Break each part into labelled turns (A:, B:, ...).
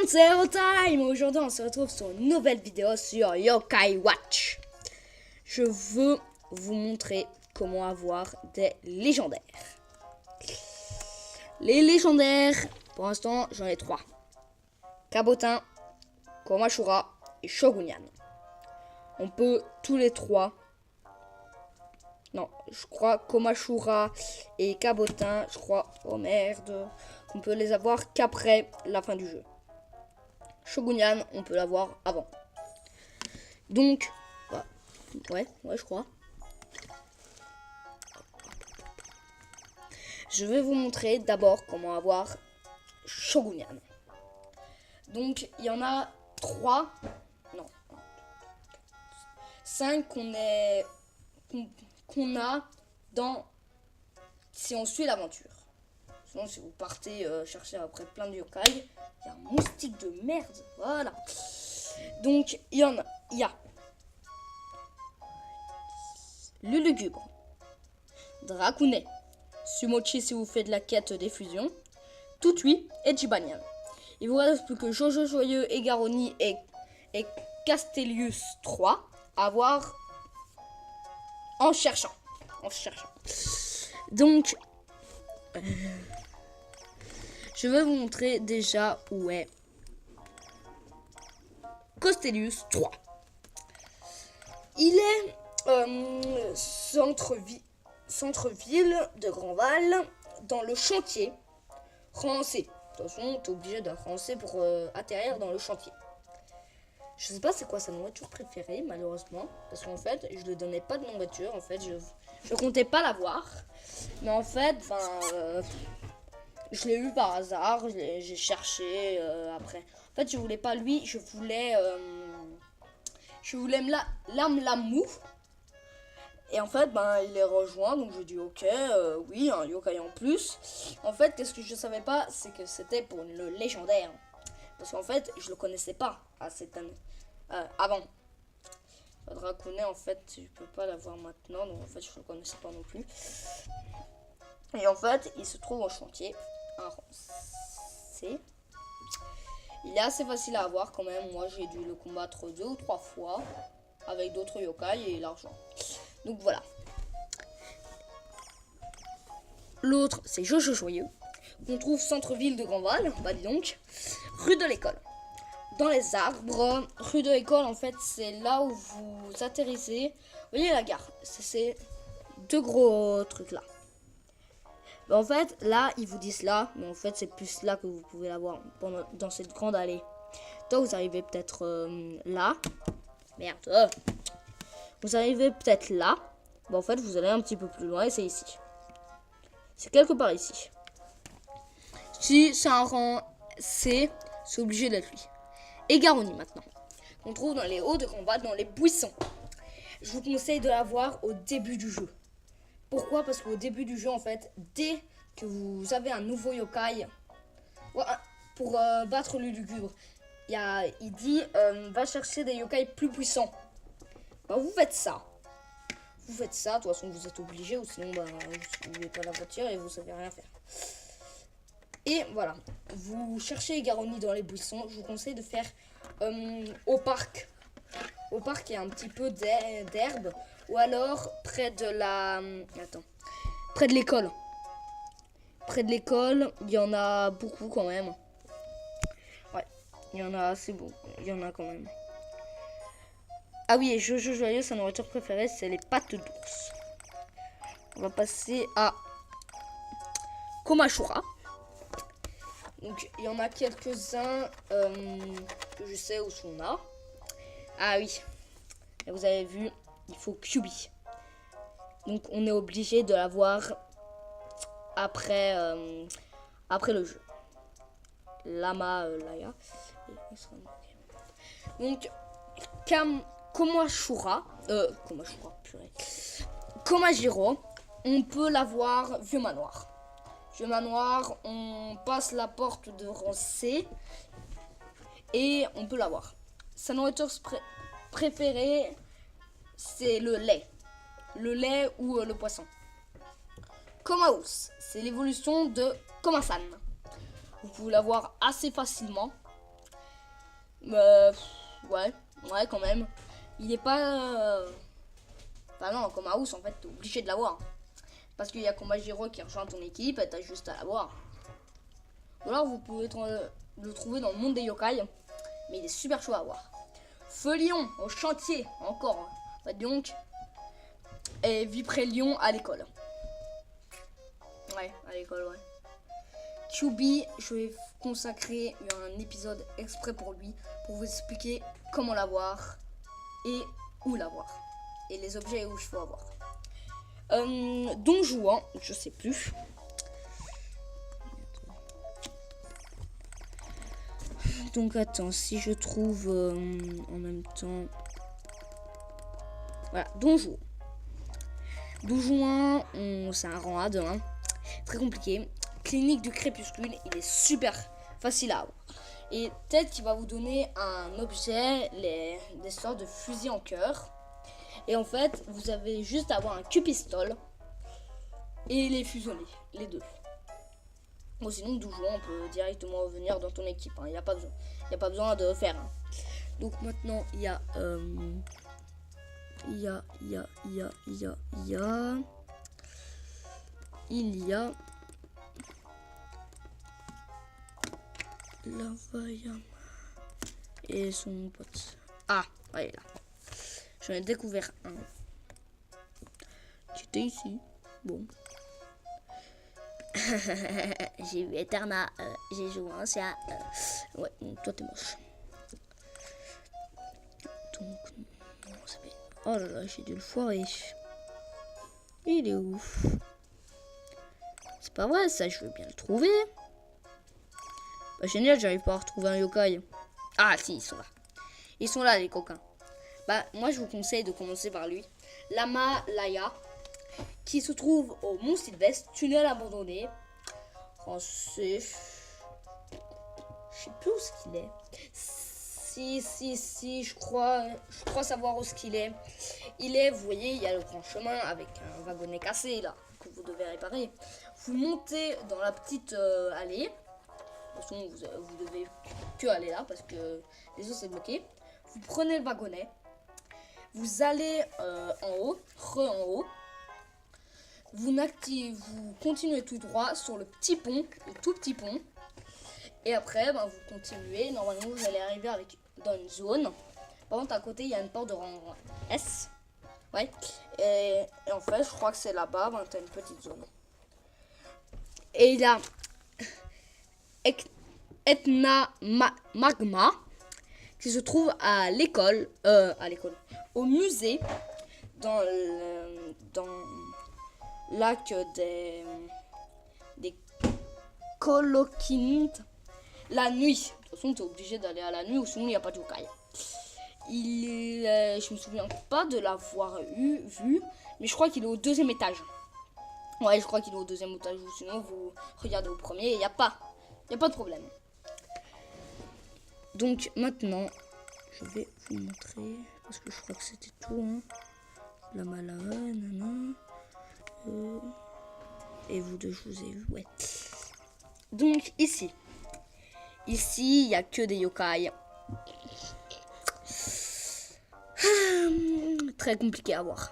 A: monde, c'est HeroTime. Aujourd'hui, on se retrouve sur une nouvelle vidéo sur Yokai Watch. Je veux vous montrer comment avoir des légendaires. Les légendaires, pour l'instant, j'en ai 3. Kabotin, Komashura et Shogunyan. On peut tous les 3. Non, je crois Komashura et Kabotin, je crois, oh merde, on peut les avoir qu'après la fin du jeu. Shogunyan, on peut l'avoir avant. Donc, ouais, je crois. Je vais vous montrer d'abord comment avoir Shogunyan. Donc, il y en a 3, non, 5 qu'on a dans, si on suit l'aventure. Sinon, si vous partez chercher après plein de yokai, il y a un moustique de merde. Voilà. Donc, il y a le lugubre, Dracounet, Sumochi si vous faites de la quête des fusions, Tutui et Jibanyan. Il vous reste plus que Jojo Joyeux, Egaroni et Castellius 3 à voir en cherchant. Donc, je vais vous montrer déjà où est Castellius 3. Il est centre-ville de Grandval, dans le chantier, rancé. De toute façon, tu es obligé de rancer pour atterrir dans le chantier. Je sais pas c'est quoi sa nourriture préférée, malheureusement, parce qu'en fait, je lui donnais pas de nourriture. En fait, je comptais pas l'avoir, mais en fait, je l'ai eu par hasard. J'ai cherché après. En fait, je voulais pas lui, je voulais Lamlamou. Et en fait, il est rejoint, donc je dis ok, oui, un yokai en plus. En fait, qu'est-ce que je savais pas, c'est que c'était pour le légendaire. Parce qu'en fait, je le connaissais pas à cette année, avant. Le Dracounet, en fait, je peux pas l'avoir maintenant, donc en fait, je le connaissais pas non plus. Et en fait, il se trouve au chantier, un rancé. Il est assez facile à avoir quand même. Moi, j'ai dû le combattre 2 ou 3 fois avec d'autres yokai et l'argent. Donc voilà. L'autre, c'est Jojo Joyeux, qu'on trouve centre-ville de Grandval, dis donc, rue de l'école. Dans les arbres, rue de l'école, en fait, c'est là où vous atterrissez. Vous voyez la gare, c'est 2 gros trucs là. En fait, là, ils vous disent là, mais en fait, c'est plus là que vous pouvez l'avoir dans cette grande allée. Toi, vous arrivez peut-être là. Merde. Vous arrivez peut-être là. En fait, vous allez un petit peu plus loin et c'est ici. C'est quelque part ici. Si c'est un rang C, c'est obligé d'être lui. Egaroni maintenant. On trouve dans les hauts de combat, dans les buissons. Je vous conseille de l'avoir au début du jeu. Pourquoi? Parce qu'au début du jeu, en fait, dès que vous avez un nouveau yokai, pour battre le lugubre, il dit va chercher des yokai plus puissants. Vous faites ça. De toute façon vous êtes obligé, ou sinon vous n'avez pas la voiture et vous savez rien faire. Et voilà, vous cherchez Egaroni dans les buissons. Je vous conseille de faire au parc. Au parc, il y a un petit peu d'herbe. Ou alors près de l'école. Près de l'école, il y en a beaucoup quand même. Ouais, il y en a assez beau. Il y en a quand même. Ah oui, et Jojo Joyeux, sa nourriture préférée, c'est les pâtes d'ours. On va passer à Komashura. Donc, il y en a quelques-uns que je sais où sont là. Ah oui, et vous avez vu, il faut Kyubi. Donc, on est obligé de l'avoir après le jeu. Lama Laya. Donc, Komajiro, on peut l'avoir vieux manoir. Vieux manoir, on passe la porte de rang C et on peut l'avoir. Sa nourriture préférée, c'est le lait. Le lait ou le poisson. Komaus, c'est l'évolution de Komasan. Vous pouvez l'avoir assez facilement. Ouais, ouais, quand même. Il est pas... Enfin non, comme House, en fait, t'es obligé de l'avoir. Parce qu'il y a Komajiro qui rejoint ton équipe et t'as juste à l'avoir. Ou alors, vous pouvez le trouver dans le monde des yokai. Mais il est super chaud à avoir. Feu Lion, au chantier, encore. Bah donc... Et Vipré Lion à l'école. Ouais, à l'école, ouais. QB, je vais consacrer un épisode exprès pour lui, pour vous expliquer comment l'avoir et où l'avoir. Et les objets où il faut avoir. Don Juan, je sais plus. Donc attends, si je trouve en même temps... Voilà, Don Juan. Don Juan, c'est un rang A1. Très compliqué. Clinique du crépuscule, il est super facile à avoir. Et peut-être qu'il va vous donner un objet, des sortes de fusils en cœur. Et en fait, vous avez juste à avoir un Q-pistol et les fusionner, les deux. Bon, sinon, toujours, on peut directement revenir dans ton équipe. Il n'y a pas besoin. Il n'y a pas besoin de faire. Donc maintenant, il y a Lavayama et son pote. Ah, ouais, là. J'en ai découvert un. Qui était ici. Bon. J'ai vu Eterna. J'ai joué un chat. Ouais, toi t'es moche. Donc, non, ça fait... Oh là là, j'ai dû le foirer. Il est ouf. C'est pas vrai, ça, je veux bien le trouver. Bah, génial, j'arrive pas à retrouver un yokai. Ah, si, ils sont là. Ils sont là, les coquins. Bah, moi, je vous conseille de commencer par lui. Lama Laya, qui se trouve au Mont Sylvestre, tunnel abandonné. Français. Je sais plus où ce qu'il est. Si, je crois savoir où ce qu'il est. Il est, vous voyez, il y a le grand chemin avec un wagonnet cassé, là, que vous devez réparer. Vous montez dans la petite allée. De toute façon, vous devez que aller là, parce que les autres, c'est bloqué. Vous prenez le wagonnet. Vous allez en haut, en haut. Vous continuez tout droit sur le petit pont, le tout petit pont. Et après, ben, vous continuez. Normalement, vous allez arriver dans une zone. Par contre, à côté, il y a une porte de rang S. Ouais. Et en fait, je crois que c'est là-bas. Ben, tu as une petite zone. Et il y a Etna Magma qui se trouve à l'école, au musée, dans lac des Coloquintes, la nuit. De toute façon, tu es obligé d'aller à la nuit ou sinon il n'y a pas de yokai. Je me souviens pas de l'avoir vu, mais je crois qu'il est au 2e étage. Ouais, je crois qu'il est au 2e étage, ou sinon vous regardez au premier, il n'y a pas de problème. Donc maintenant, je vais vous montrer, parce que je crois que c'était tout, hein. La Malaga, nana. Et vous deux, je vous ai vu, ouais. Donc ici, il n'y a que des yokai. Très compliqué à voir.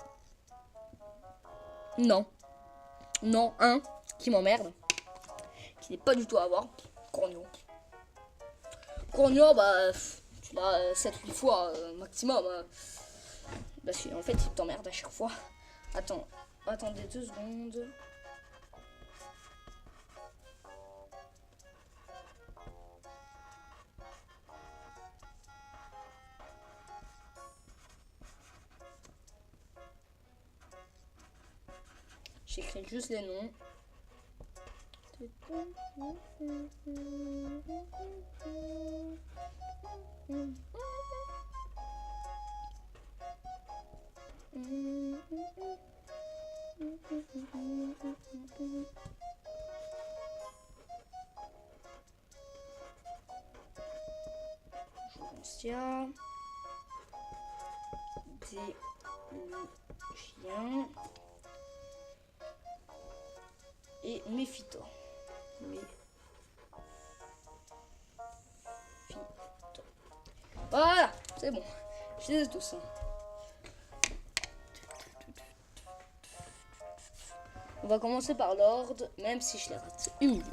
A: Non, un qui m'emmerde, qui n'est pas du tout à voir. Cornio, bah, tu l'as 7-8 fois maximum. Parce qu'en fait, il t'emmerde à chaque fois. Attendez 2 secondes. J'écris juste les noms. Jouvencia, Délugien et Méphito. C'est bon. Je les ai tous. On va commencer par l'ordre, même si je les rate. Humili.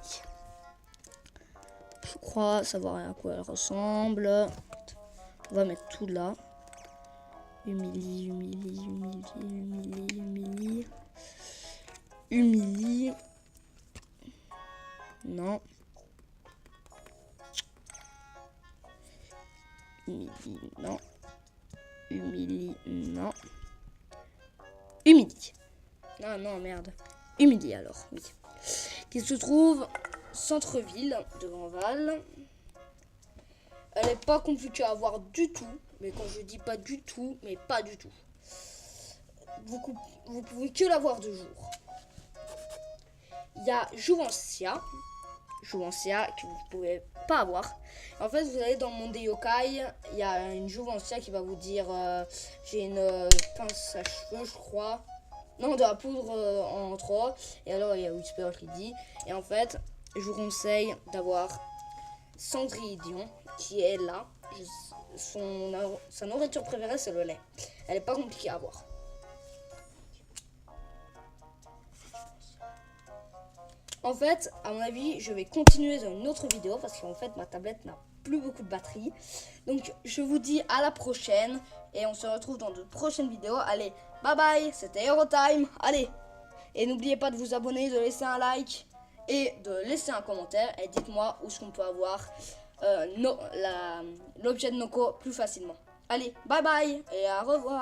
A: Je crois savoir à quoi elle ressemble. On va mettre tout là. Humili. Non. Humili, non. Humili, non. Humili. Ah non, merde. Humili alors, oui. Qui se trouve centre-ville de Grandval. Elle n'est pas compliquée à avoir du tout. Mais quand je dis pas du tout, mais pas du tout. Vous pouvez que la voir de jour. Il y a Jouvencia que vous pouvez pas avoir. En fait, vous allez dans le monde des yokai, il y a une Jouvencia qui va vous dire j'ai une pince à cheveux, je crois. Non, de la poudre en trop. Et alors, il y a Whisper qui dit. Et en fait, je vous conseille d'avoir Cendrillon qui est là. Sa nourriture préférée, c'est le lait. Elle est pas compliquée à avoir. En fait, à mon avis, je vais continuer dans une autre vidéo parce qu'en fait, ma tablette n'a plus beaucoup de batterie. Donc, je vous dis à la prochaine et on se retrouve dans de prochaines vidéos. Allez, bye bye, c'était Eurotime. Allez, et n'oubliez pas de vous abonner, de laisser un like et de laisser un commentaire. Et dites-moi où est-ce qu'on peut avoir l'objet de Noko plus facilement. Allez, bye bye et à revoir.